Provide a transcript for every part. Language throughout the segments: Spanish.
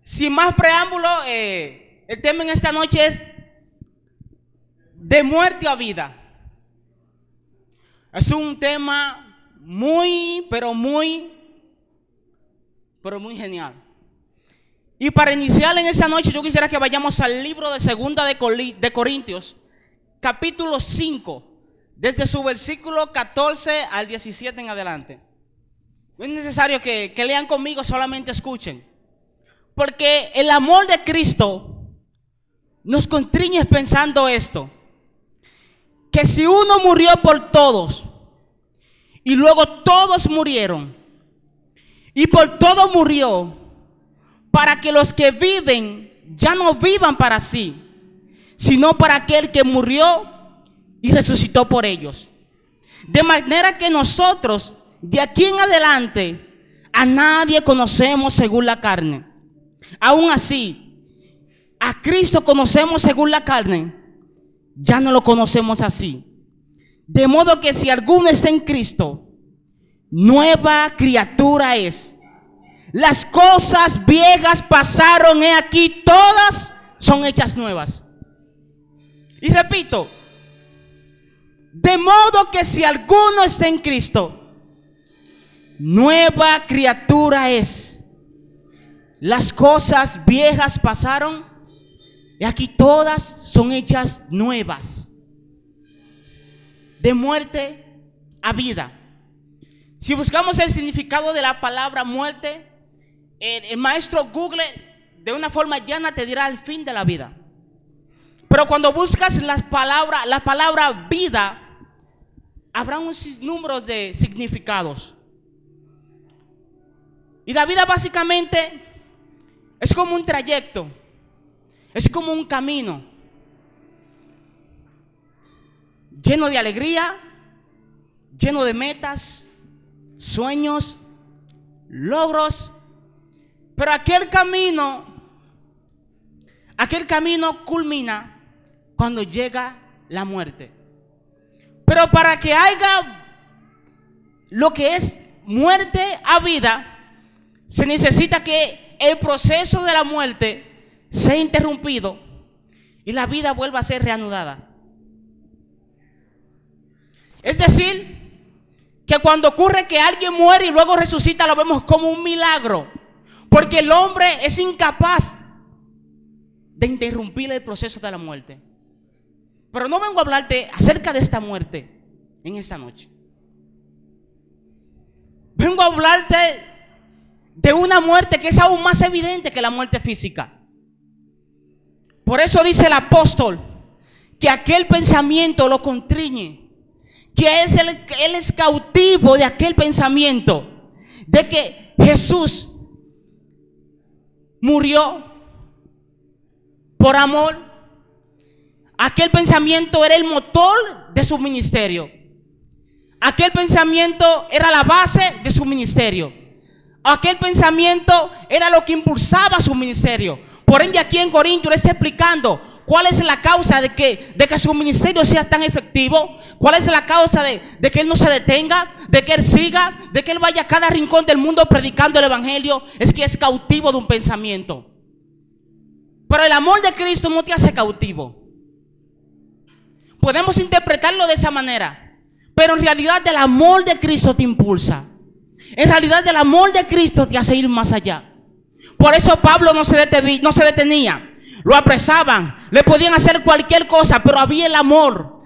Sin más preámbulo, el tema en esta noche es de muerte a vida. Es un tema muy genial. Y para iniciar en esta noche, yo quisiera que vayamos al libro de Segunda de Corintios, capítulo 5, desde su versículo 14 al 17 en adelante. No es necesario que lean conmigo, solamente escuchen. Porque el amor de Cristo nos constriñe pensando esto: que si uno murió por todos y luego todos murieron, y por todos murió, para que los que viven ya no vivan para sí, sino para aquel que murió y resucitó por ellos. De manera que nosotros de aquí en adelante a nadie conocemos según la carne. Aún así, a Cristo conocemos según la carne, ya no lo conocemos así. De modo que si alguno está en Cristo, nueva criatura es. Las cosas viejas pasaron, he aquí, todas son hechas nuevas. Y repito, de modo que si alguno está en Cristo, nueva criatura es. Las cosas viejas pasaron y aquí todas son hechas nuevas. De muerte a vida. Si buscamos el significado de la palabra muerte, el maestro Google de una forma llana te dirá el fin de la vida. Pero cuando buscas la palabra vida, habrá un sinnúmero de significados. Y la vida básicamente es como un trayecto, es como un camino lleno de alegría, lleno de metas, sueños, logros. Pero aquel camino culmina cuando llega la muerte. Pero para que haya lo que es muerte a vida, se necesita que el proceso de la muerte sea interrumpido y la vida vuelva a ser reanudada. Es decir, que cuando ocurre que alguien muere y luego resucita, lo vemos como un milagro, porque el hombre es incapaz de interrumpir el proceso de la muerte. Pero no vengo a hablarte acerca de esta muerte en esta noche. Vengo a hablarte de una muerte que es aún más evidente que la muerte física. Por eso dice el apóstol que aquel pensamiento lo constriñe, que él es cautivo de aquel pensamiento de que Jesús murió por amor. Aquel pensamiento era el motor de su ministerio. Aquel pensamiento era la base de su ministerio. Aquel pensamiento era lo que impulsaba su ministerio. Por ende, aquí en Corintios le está explicando cuál es la causa de que su ministerio sea tan efectivo. Cuál es la causa de que él no se detenga, de que él siga, de que él vaya a cada rincón del mundo predicando el evangelio. Es que es cautivo de un pensamiento. Pero el amor de Cristo no te hace cautivo. Podemos interpretarlo de esa manera, pero en realidad el amor de Cristo te impulsa. En realidad el amor de Cristo te hace ir más allá. Por eso Pablo no se detenía. Lo apresaban, le podían hacer cualquier cosa, pero había el amor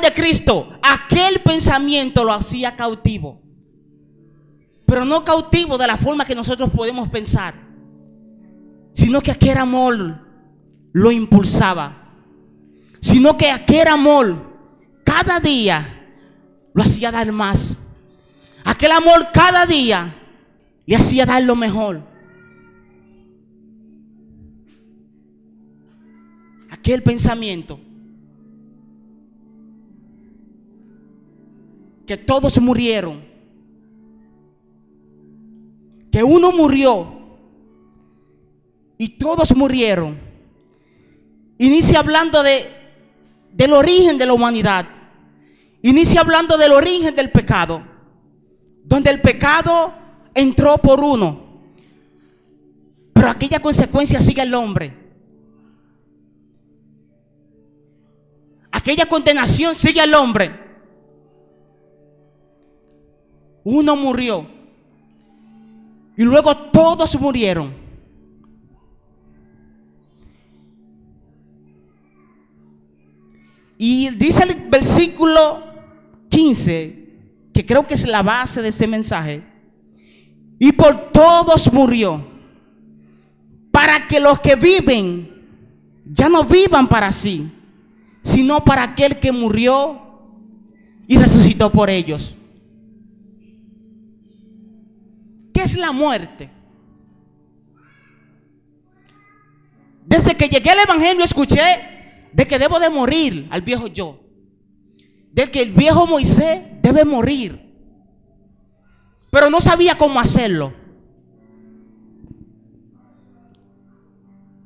de Cristo. Aquel pensamiento lo hacía cautivo, pero no cautivo de la forma que nosotros podemos pensar, sino que aquel amor lo impulsaba. Sino que aquel amor cada día lo hacía dar más. Aquel amor cada día le hacía dar lo mejor. Aquel pensamiento que todos murieron, que uno murió y todos murieron, inicia hablando del origen de la humanidad. Inicia hablando del origen del pecado, donde el pecado entró por uno, pero pero aquella consecuencia sigue al hombre. Aquella condenación sigue al hombre. Uno murió y luego todos murieron. Y dice el versículo 15, que creo que es la base de este mensaje: y por todos murió, para que los que viven ya no vivan para sí, sino para aquel que murió y resucitó por ellos. ¿Qué es la muerte? Desde que llegué al evangelio escuché de que debo de morir al viejo yo, de que el viejo Moisés debe morir, pero no sabía cómo hacerlo.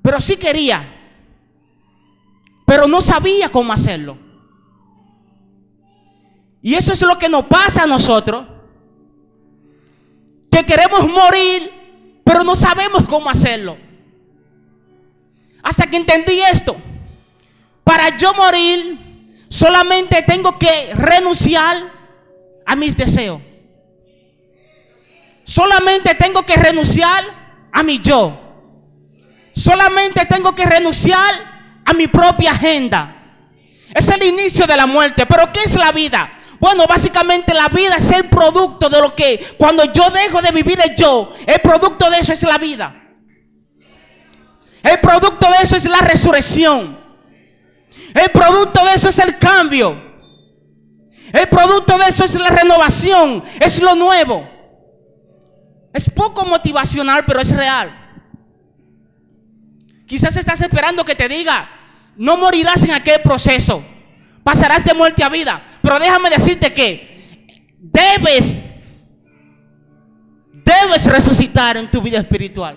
Pero sí quería, pero no sabía cómo hacerlo. Y eso es lo que nos pasa a nosotros, que queremos morir, pero no sabemos cómo hacerlo. Hasta que entendí esto: para yo morir, solamente tengo que renunciar a mis deseos. Solamente tengo que renunciar a mi yo. Solamente tengo que renunciar a mi propia agenda. Es el inicio de la muerte. ¿Pero qué es la vida? Bueno, básicamente la vida es el producto de lo que, cuando yo dejo de vivir el yo, el producto de eso es la vida. El producto de eso es la resurrección. El producto de eso es el cambio. El producto de eso es la renovación. Es lo nuevo. Es poco motivacional, pero es real. Quizás estás esperando que te diga: no morirás en aquel proceso, pasarás de muerte a vida. Pero déjame decirte que debes resucitar en tu vida espiritual,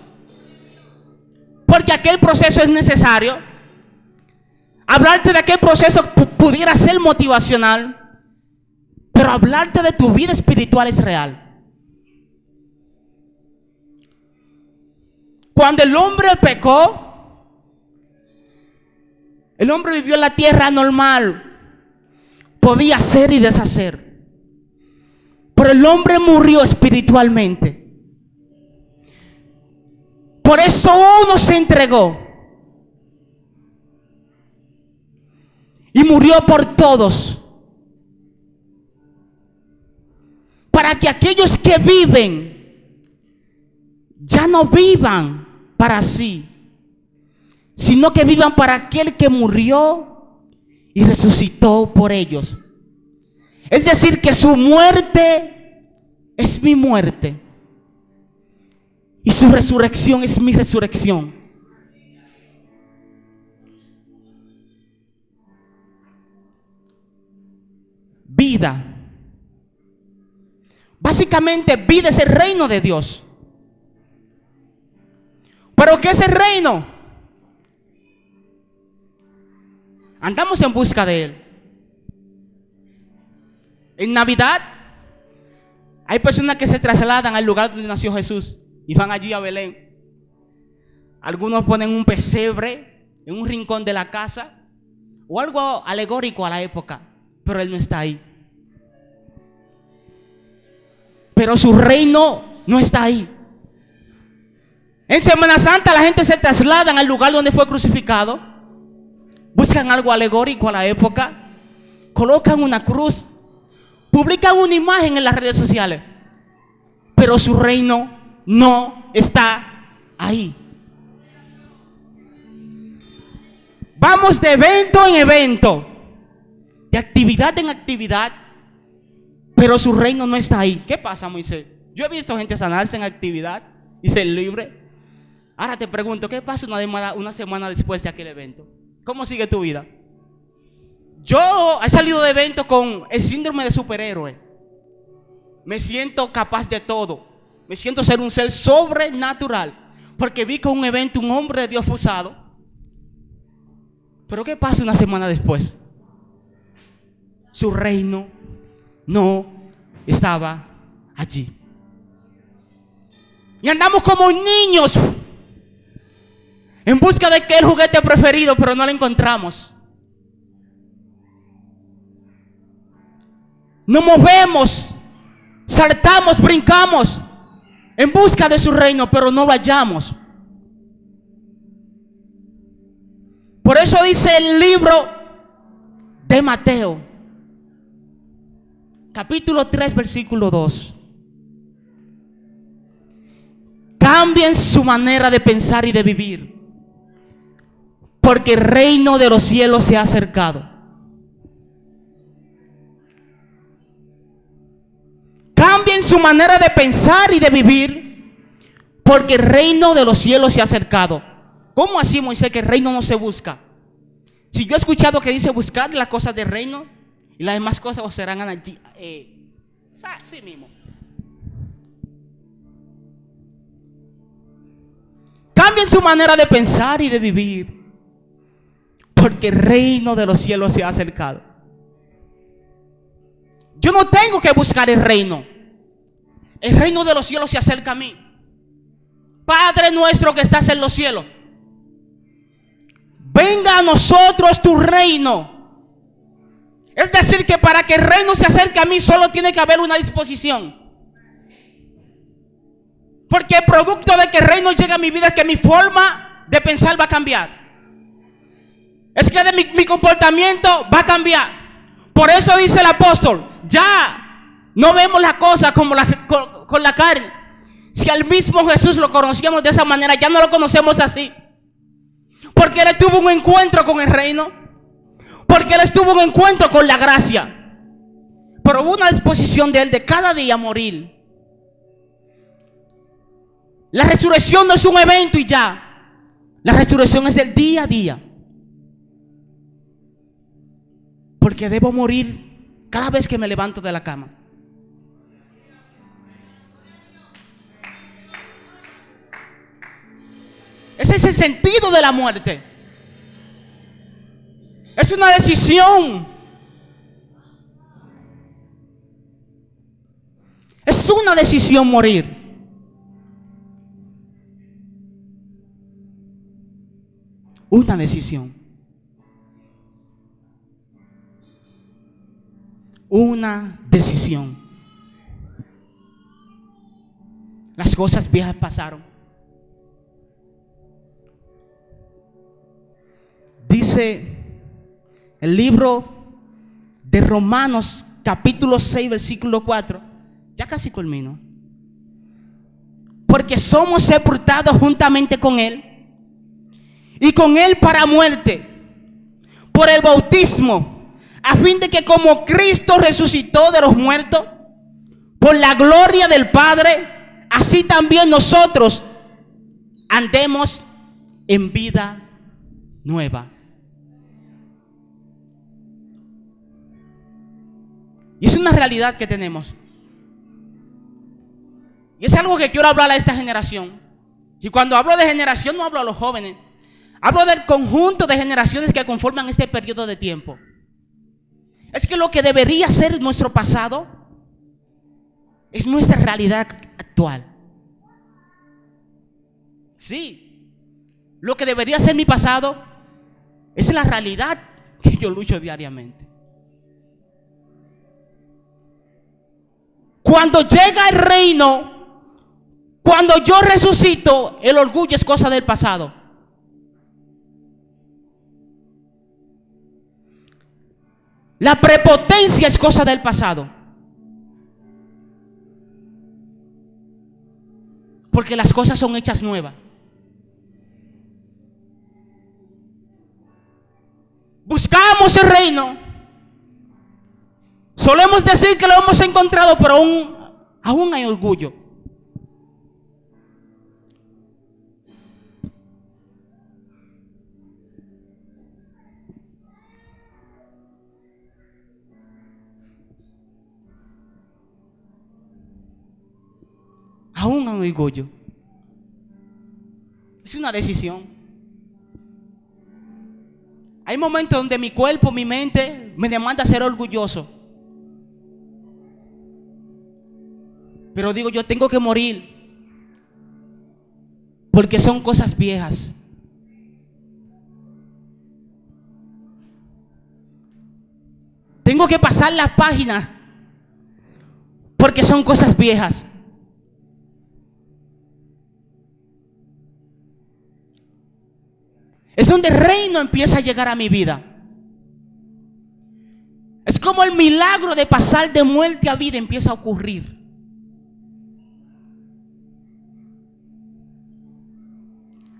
porque aquel proceso es necesario. Hablarte de aquel proceso pudiera ser motivacional, pero hablarte de tu vida espiritual es real. Cuando el hombre pecó, el hombre vivió en la tierra normal, podía hacer y deshacer, pero el hombre murió espiritualmente. Por eso uno se entregó y murió por todos, para que aquellos que viven ya no vivan para sí, sino que vivan para aquel que murió y resucitó por ellos. Es decir, que su muerte es mi muerte y su resurrección es mi resurrección. Vida. Básicamente, vida es el reino de Dios. ¿Pero qué es el reino? Andamos en busca de Él. En Navidad hay personas que se trasladan al lugar donde nació Jesús y van allí a Belén. Algunos ponen un pesebre en un rincón de la casa o algo alegórico a la época, pero Él no está ahí. Pero su reino no está ahí. En Semana Santa la gente se traslada al lugar donde fue crucificado, buscan algo alegórico a la época, colocan una cruz, publican una imagen en las redes sociales, pero su reino no está ahí. Vamos de evento en evento, de actividad en actividad, pero su reino no está ahí. ¿Qué pasa, Moisés? Yo he visto gente sanarse en actividad y ser libre. Ahora te pregunto, ¿qué pasa una semana después de aquel evento? ¿Cómo sigue tu vida? Yo he salido de evento con el síndrome de superhéroe. Me siento capaz de todo. Me siento ser un ser sobrenatural, porque vi con un evento un hombre de Dios fue usado. Pero ¿qué pasa una semana después? Su reino no estaba allí. Y andamos como niños en busca de aquel juguete preferido, pero no lo encontramos. Nos movemos, saltamos, brincamos en busca de su reino, pero no lo hallamos. Por eso dice el libro de Mateo, capítulo 3, versículo 2. Cambien su manera de pensar y de vivir, porque el reino de los cielos se ha acercado. Cambien su manera de pensar y de vivir, porque el reino de los cielos se ha acercado. ¿Cómo así, Moisés, que el reino no se busca? Si yo he escuchado que dice buscar las cosas del reino y las demás cosas os serán allí. Así mismo. Cambien su manera de pensar y de vivir, porque el reino de los cielos se ha acercado. Yo no tengo que buscar el reino. El reino de los cielos se acerca a mí. Padre nuestro que estás en los cielos, venga a nosotros tu reino. Es decir, que para que el reino se acerque a mí solo tiene que haber una disposición. Porque el producto de que el reino llegue a mi vida es que mi forma de pensar va a cambiar. Es que de mi comportamiento va a cambiar. Por eso dice el apóstol, ya no vemos las cosas como con la carne. Si al mismo Jesús lo conocíamos de esa manera, ya no lo conocemos así. Porque Él tuvo un encuentro con el reino. Porque Él tuvo un encuentro con la gracia. Pero hubo una disposición de Él de cada día morir. La resurrección no es un evento y ya. La resurrección es del día a día. Porque debo morir cada vez que me levanto de la cama. Ese es el sentido de la muerte. Es una decisión. Es una decisión morir. Una decisión. Una decisión. Las cosas viejas pasaron. Dice el libro de Romanos capítulo 6 versículo 4. Ya casi culmino. Porque somos sepultados juntamente con Él, y con Él para muerte, por el bautismo, a fin de que como Cristo resucitó de los muertos, por la gloria del Padre, así también nosotros andemos en vida nueva. Y es una realidad que tenemos. Y es algo que quiero hablar a esta generación. Y cuando hablo de generación no hablo a los jóvenes. Hablo del conjunto de generaciones que conforman este periodo de tiempo. Es que lo que debería ser nuestro pasado es nuestra realidad actual. Sí, lo que debería ser mi pasado es la realidad que yo lucho diariamente. Cuando llega el reino, cuando yo resucito, el orgullo es cosa del pasado. La prepotencia es cosa del pasado. Porque las cosas son hechas nuevas. Buscamos el reino. Solemos decir que lo hemos encontrado, pero aún hay orgullo. Aún hay orgullo. Es una decisión. Hay momentos donde mi cuerpo, mi mente me demanda ser orgulloso. Pero digo, yo tengo que morir. Porque son cosas viejas. tengo que pasar la página porque son cosas viejas. Es donde el reino empieza a llegar a mi vida. Es como el milagro de pasar de muerte a vida empieza a ocurrir.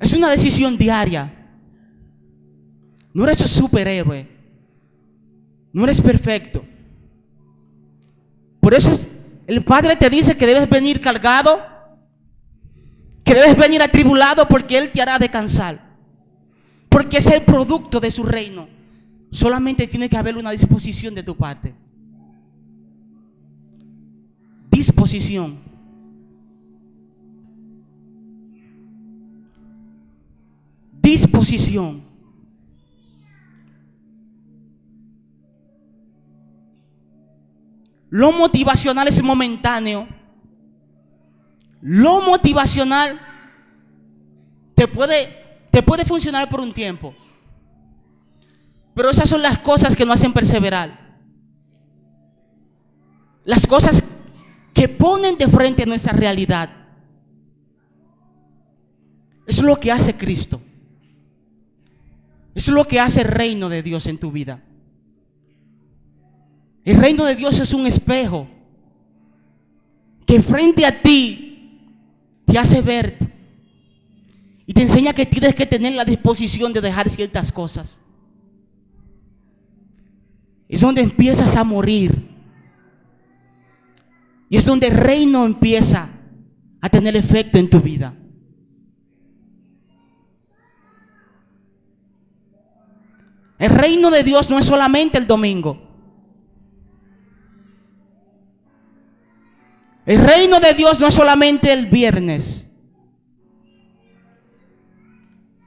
Es una decisión diaria. No eres un superhéroe. No eres perfecto. Por eso el Padre te dice que debes venir cargado, que debes venir atribulado, porque Él te hará descansar. Porque es el producto de su reino. Solamente tiene que haber una disposición de tu parte. Disposición. Disposición. Lo motivacional es momentáneo. Lo motivacional te puede funcionar por un tiempo. Pero esas son las cosas que nos hacen perseverar. Las cosas que ponen de frente nuestra realidad. Eso es lo que hace Cristo. Eso es lo que hace el reino de Dios en tu vida. El reino de Dios es un espejo que frente a ti te hace verte y te enseña que tienes que tener la disposición de dejar ciertas cosas. Es donde empiezas a morir. Y es donde el reino empieza a tener efecto en tu vida. El reino de Dios no es solamente el domingo. El reino de Dios no es solamente el viernes.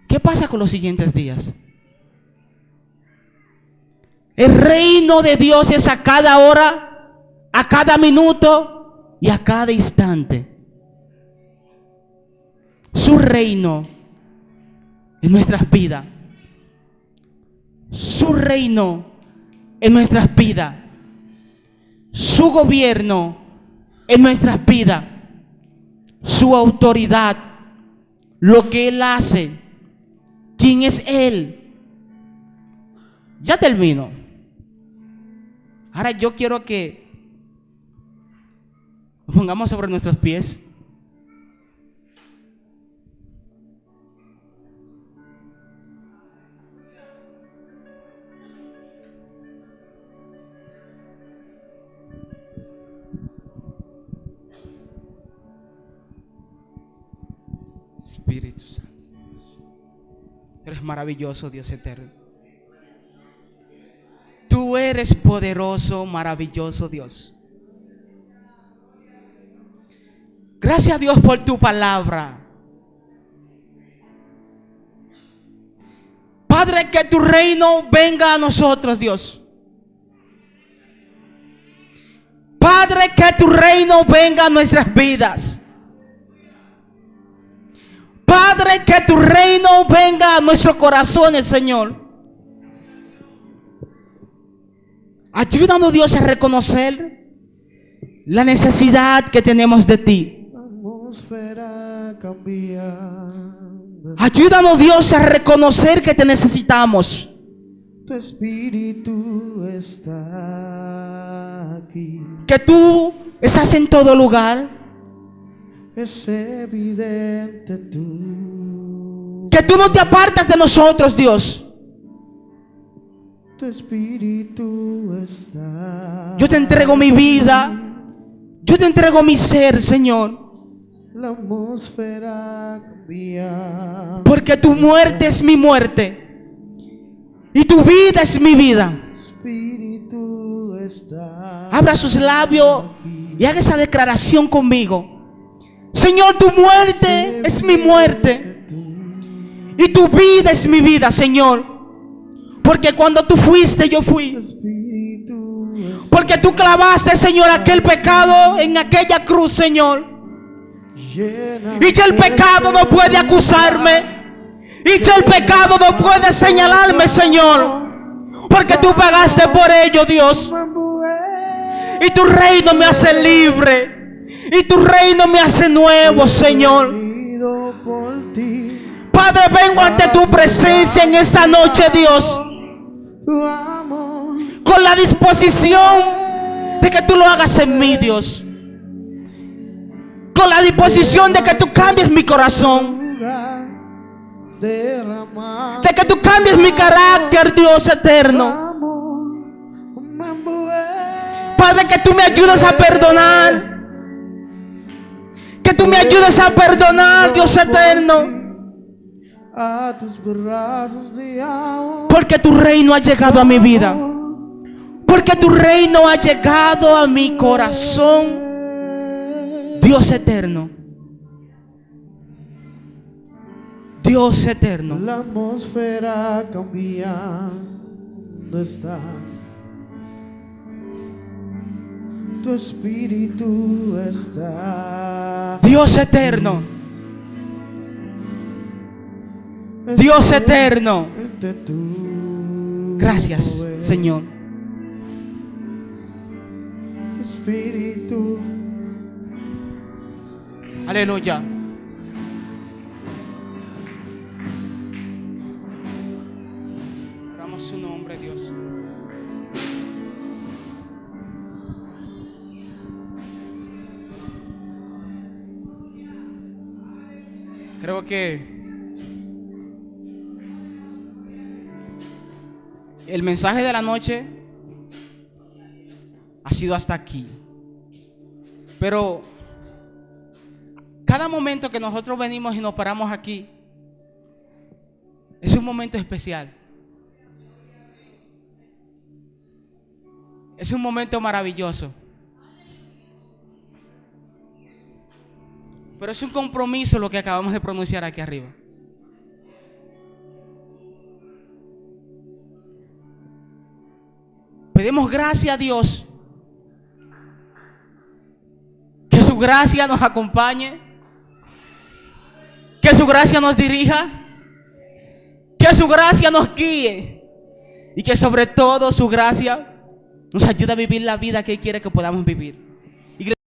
¿Qué pasa con los siguientes días? El reino de Dios es a cada hora, a cada minuto y a cada instante. Su reino en nuestras vidas. Su reino en nuestras vidas. Su gobierno en nuestras vidas. Su autoridad. Lo que Él hace. ¿Quién es Él? Ya termino. Ahora yo quiero que nos pongamos sobre nuestros pies. Espíritu Santo. Eres maravilloso, Dios eterno. Tú eres poderoso, maravilloso Dios. Gracias a Dios por tu palabra. Padre, que tu reino venga a nosotros, Dios. Padre, que tu reino venga a nuestras vidas. Padre, que tu reino venga a nuestros corazones, Señor. Ayúdanos, Dios, a reconocer la necesidad que tenemos de ti. Ayúdanos, Dios, a reconocer que te necesitamos. Tu espíritu está aquí. Que tú estás en todo lugar. Es evidente tú. Que tú no te apartas de nosotros, Dios. Tu espíritu está. Yo te entrego mi vida. Yo te entrego mi ser, Señor. La atmósfera cambia. Porque tu muerte es mi muerte. Y tu vida es mi vida. Espíritu está. Abra sus labios y haga esa declaración conmigo. Señor, tu muerte es mi muerte. Y tu vida es mi vida, Señor. Porque cuando tú fuiste, yo fui. Porque tú clavaste, Señor, aquel pecado en aquella cruz, Señor. Y ya el pecado no puede acusarme. Y ya el pecado no puede señalarme, Señor. Porque tú pagaste por ello, Dios. Y tu reino me hace libre. Y tu reino me hace nuevo, Señor. Padre, vengo ante tu presencia en esta noche, Dios, con la disposición de que tú lo hagas en mí, Dios. Con la disposición de que tú cambies mi corazón, de que tú cambies mi carácter, Dios eterno. Padre, que tú me ayudes a perdonar. Que tú me ayudes a perdonar, Dios eterno. Porque tu reino ha llegado a mi vida. Porque tu reino ha llegado a mi corazón, Dios eterno. Dios eterno. La atmósfera cambiando está. Tu espíritu está. Dios eterno. Dios eterno. Gracias, Señor. Espíritu. Aleluya. Oramos su nombre, Dios. Creo que el mensaje de la noche ha sido hasta aquí. Pero cada momento que nosotros venimos y nos paramos aquí es un momento especial. Es un momento maravilloso. Pero es un compromiso lo que acabamos de pronunciar aquí arriba. Pedimos gracias a Dios. Que su gracia nos acompañe. Que su gracia nos dirija. Que su gracia nos guíe. Y que sobre todo su gracia nos ayude a vivir la vida que Él quiere que podamos vivir.